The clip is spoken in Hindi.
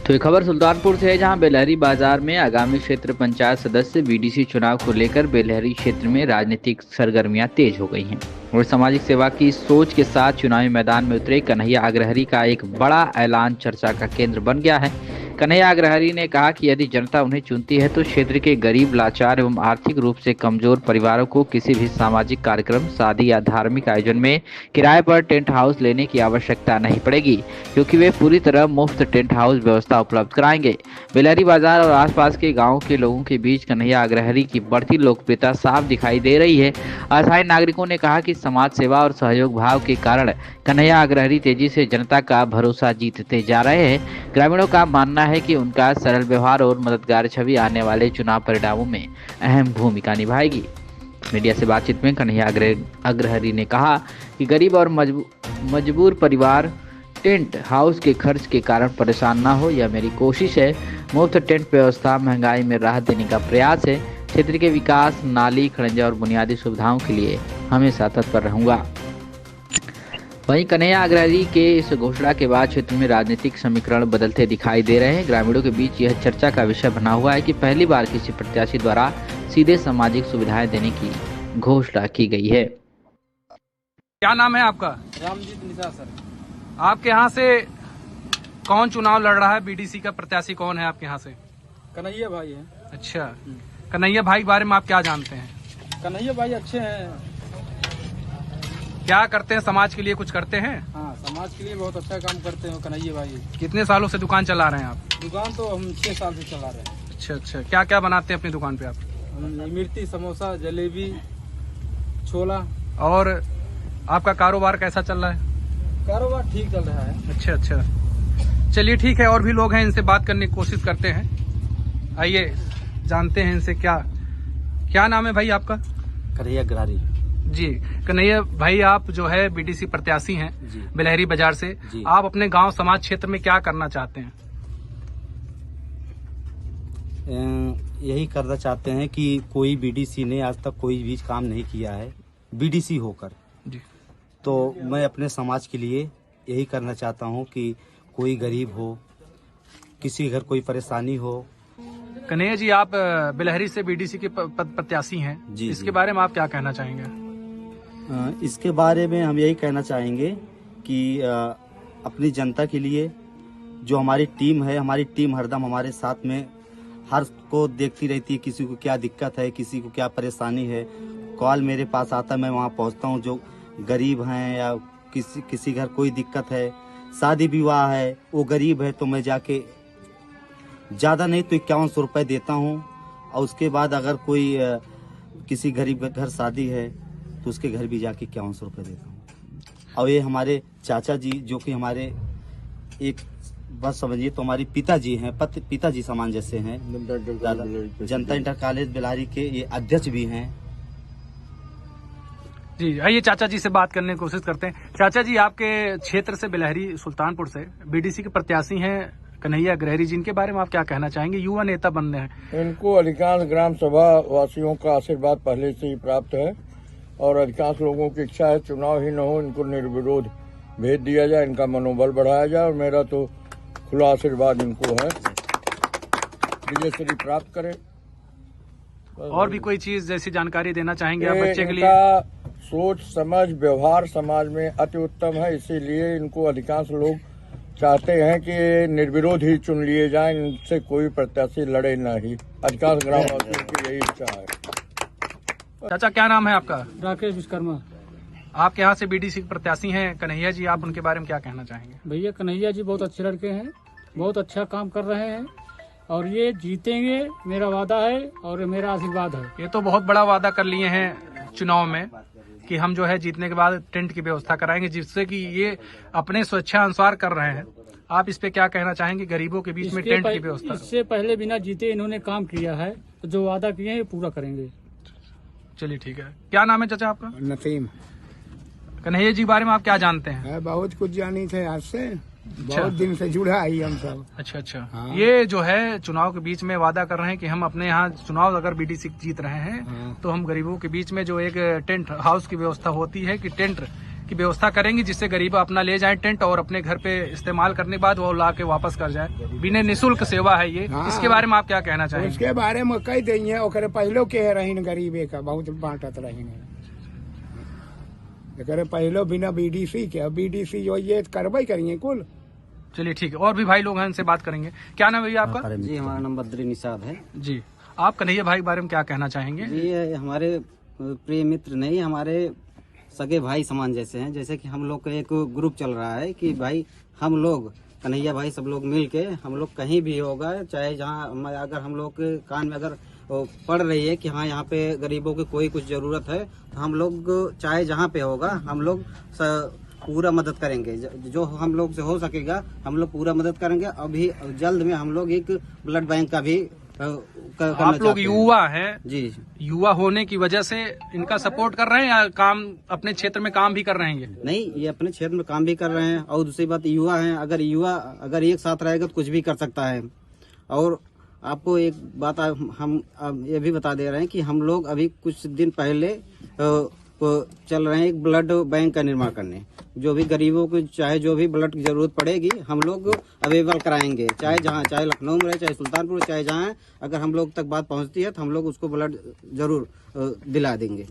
तो ये खबर सुल्तानपुर से है, जहां बेलहरी बाजार में आगामी क्षेत्र पंचायत सदस्य बीडीसी चुनाव को लेकर बेलहरी क्षेत्र में राजनीतिक सरगर्मियां तेज हो गई हैं और सामाजिक सेवा की सोच के साथ चुनावी मैदान में उतरे कन्हैया अग्रहरि का एक बड़ा ऐलान चर्चा का केंद्र बन गया है। कन्हैया अग्रहरि ने कहा कि यदि जनता उन्हें चुनती है तो क्षेत्र के गरीब, लाचार एवं आर्थिक रूप से कमजोर परिवारों को किसी भी सामाजिक कार्यक्रम, शादी या धार्मिक आयोजन में किराए पर टेंट हाउस लेने की आवश्यकता नहीं पड़ेगी, क्योंकि वे पूरी तरह मुफ्त टेंट हाउस व्यवस्था उपलब्ध कराएंगे। बेलहरी बाजार और आसपास के गांवों के लोगों के बीच कन्हैया अग्रहरि की बढ़ती लोकप्रियता साफ दिखाई दे रही है। अस्थायी नागरिकों ने कहा कि समाज सेवा और सहयोग भाव के कारण कन्हैया अग्रहरि तेजी से जनता का भरोसा जीतते जा रहे हैं। ग्रामीणों का मानना है कि उनका सरल व्यवहार और मददगार छवि आने वाले चुनाव परिणामों में अहम भूमिका निभाएगी। मीडिया से बातचीत में कन्हैया अग्रहरि ने कहा कि गरीब और मजबूर परिवार टेंट हाउस के खर्च के कारण परेशान ना हो, यह मेरी कोशिश है। मुफ्त टेंट व्यवस्था, महंगाई में राहत देने का प्रयास है। क्षेत्र के विकास, नाली, खड़ंजा और बुनियादी सुविधाओं के लिए हमेशा तत्पर रहूंगा। वहीं कन्हैया अग्रहरि के इस घोषणा के बाद क्षेत्र में राजनीतिक समीकरण बदलते दिखाई दे रहे हैं। ग्रामीणों के बीच यह चर्चा का विषय बना हुआ है कि पहली बार किसी प्रत्याशी द्वारा सीधे सामाजिक सुविधाएं देने की घोषणा की गई है। क्या नाम है आपका? रामजीत निशा सर। आपके यहाँ से कौन चुनाव लड़ रहा है? बीडीसी का प्रत्याशी कौन है आपके यहाँ से? कन्हैया भाई हैं। अच्छा, कन्हैया भाई के बारे में आप क्या जानते हैं? कन्हैया भाई अच्छे हैं। क्या करते हैं समाज के लिए? कुछ करते हैं? हाँ, समाज के लिए बहुत अच्छा काम करते हैं कन्हैया भाई। कितने सालों से दुकान चला रहे हैं आप? दुकान तो हम 6 साल से चला रहे हैं। अच्छा अच्छा, क्या क्या बनाते हैं अपनी दुकान पे आप? इमरती, समोसा, जलेबी, छोला। और आपका कारोबार कैसा चल रहा है? कारोबार ठीक चल रहा है। अच्छा अच्छा, चलिए ठीक है। और भी लोग हैं, इनसे बात करने की कोशिश करते हैं। आइए जानते हैं इनसे। क्या नाम है भाई आपका? कन्हैया अग्रहरि जी। कन्हैया भाई, आप जो है बीडीसी प्रत्याशी हैं बेलहरी बाजार से। आप अपने गांव समाज क्षेत्र में क्या करना चाहते हैं? यही करना चाहते हैं कि कोई बीडीसी ने आज तक कोई भी काम नहीं किया है बीडीसी होकर जी। तो मैं अपने समाज के लिए यही करना चाहता हूं कि कोई गरीब हो, किसी घर कोई परेशानी हो। कन्हैया जी, आप बेलहरी से बीडीसी के प्रत्याशी हैं जी। इसके बारे में आप क्या कहना चाहेंगे? इसके बारे में हम यही कहना चाहेंगे कि अपनी जनता के लिए जो हमारी टीम है, हमारी टीम हरदम हमारे साथ में हर को देखती रहती है। किसी को क्या दिक्कत है, किसी को क्या परेशानी है, कॉल मेरे पास आता है, मैं वहाँ पहुँचता हूँ। जो गरीब हैं या किसी घर कोई दिक्कत है, शादी विवाह है, वो गरीब है, तो मैं जाके ज़्यादा नहीं तो 5100 रुपये देता हूँ। और उसके बाद अगर कोई किसी गरीब का घर शादी है तो उसके घर भी जाके 5100 रुपये देता हूँ। और ये हमारे चाचा जी, जो कि हमारे एक बस समझिए तो हमारी पिताजी हैं, पिताजी समान जैसे हैं। जनता इंटर कॉलेज बेलहरी के ये अध्यक्ष भी हैं। जी, आइए चाचा जी से बात करने की कोशिश करते हैं। चाचा जी, आपके क्षेत्र से बेलहरी सुल्तानपुर से बीडीसी के प्रत्याशी हैं कन्हैया अग्रहरि जी, इनके बारे में आप क्या कहना चाहेंगे? युवा नेता बन रहे हैं। इनको अधिकांश ग्राम सभा वासियों का आशीर्वाद पहले से ही प्राप्त है और अधिकांश लोगों की इच्छा है चुनाव ही न हो, इनको निर्विरोध भेज दिया जाए, इनका मनोबल बढ़ाया जाए। और मेरा तो खुला आशीर्वाद इनको है, विजय श्री प्राप्त करे। और भी कोई चीज जैसी जानकारी देना चाहेंगे आप बच्चे के लिए? सोच समझ व्यवहार समाज में अति उत्तम है, इसीलिए इनको अधिकांश लोग चाहते हैं कि निर्विरोध ही चुन लिए जाएं, इनसे कोई प्रत्याशी लड़े नहीं। अधिकांश ग्रामवासियों की यही इच्छा है। चाचा, क्या नाम है आपका? राकेश विश्वकर्मा। आपके यहाँ से बीडीसी के प्रत्याशी हैं कन्हैया जी, आप उनके बारे में क्या कहना चाहेंगे? भैया, कन्हैया जी बहुत अच्छे लड़के हैं, बहुत अच्छा काम कर रहे हैं और ये जीतेंगे, मेरा वादा है और मेरा आशीर्वाद है। ये तो बहुत बड़ा वादा कर लिए हैं चुनाव में कि हम जो है जीतने के बाद टेंट की व्यवस्था कराएंगे, जिससे कि ये अपने स्वेच्छा अनुसार कर रहे हैं। आप इस पे क्या कहना चाहेंगे? गरीबों के बीच में टेंट की व्यवस्था। इससे पहले बिना जीते इन्होंने काम किया है, तो जो वादा किए हैं ये पूरा करेंगे। चलिए ठीक है। क्या नाम है चाचा आपका? नसीम। कन्हैया जी बारे में आप क्या जानते हैं? बहुत कुछ जानी थे आज से, बहुत दिन से जुड़ा ही हम सब। अच्छा अच्छा। हाँ। ये जो है चुनाव के बीच में वादा कर रहे हैं कि हम अपने यहाँ चुनाव अगर बीडीसी जीत रहे हैं तो हम गरीबों के बीच में जो एक टेंट हाउस की व्यवस्था होती है कि टेंट की व्यवस्था करेंगे, जिससे गरीब अपना ले जाएं टेंट और अपने घर पे इस्तेमाल करने के बाद वो ला के वापस कर जाए। बिना निःशुल्क सेवा है ये। हाँ। इसके बारे में आप क्या कहना चाहेंगे? उसके बारे में कह देंगे, ओकरे पहलो के रहीन गरीबे का बहुत बांटत रहीन, एकरे पहलो बिना बीडीसी के, बीडीसी जो ये करबे करिए कुल। चलिए ठीक है, और भी भाई लोग हैं, उनसे बात करेंगे। क्या नाम है भैया आपका? जी हमारा नाम बद्री निषाद है। जी, आप कन्हैया भाई के बारे में क्या कहना चाहेंगे? ये हमारे प्रिय मित्र नहीं, हमारे सगे भाई समान जैसे हैं। जैसे कि हम लोग का एक ग्रुप चल रहा है कि भाई हम लोग कन्हैया भाई सब लोग मिल के हम लोग कहीं भी होगा, चाहे जहाँ अगर हम लोग के कान में अगर पड़ रही है कि हाँ यहाँ पे गरीबों की कोई कुछ जरूरत है, तो हम लोग चाहे जहाँ पे होगा हम लोग पूरा मदद करेंगे। जो हम लोग से हो सकेगा हम लोग पूरा मदद करेंगे। अभी जल्द में हम लोग एक ब्लड बैंक का भी आप लोग युवा हैं जी, युवा होने की वजह से इनका सपोर्ट कर रहे हैं या काम अपने क्षेत्र में काम भी कर रहे हैं? ये नहीं, ये अपने क्षेत्र में काम भी कर रहे हैं और दूसरी बात युवा हैं। अगर युवा अगर एक साथ रहेगा तो कुछ भी कर सकता है। और आपको एक बात हम ये भी बता दे रहे हैं कि हम लोग अभी कुछ दिन पहले चल रहे हैं एक ब्लड बैंक का निर्माण करने। जो भी गरीबों को चाहे जो भी ब्लड की जरूरत पड़ेगी हम लोग अवेलेबल कराएंगे, चाहे जहाँ, चाहे लखनऊ में रहे, चाहे सुल्तानपुर, चाहे जहाँ। अगर हम लोग तक बात पहुँचती है तो हम लोग उसको ब्लड जरूर दिला देंगे।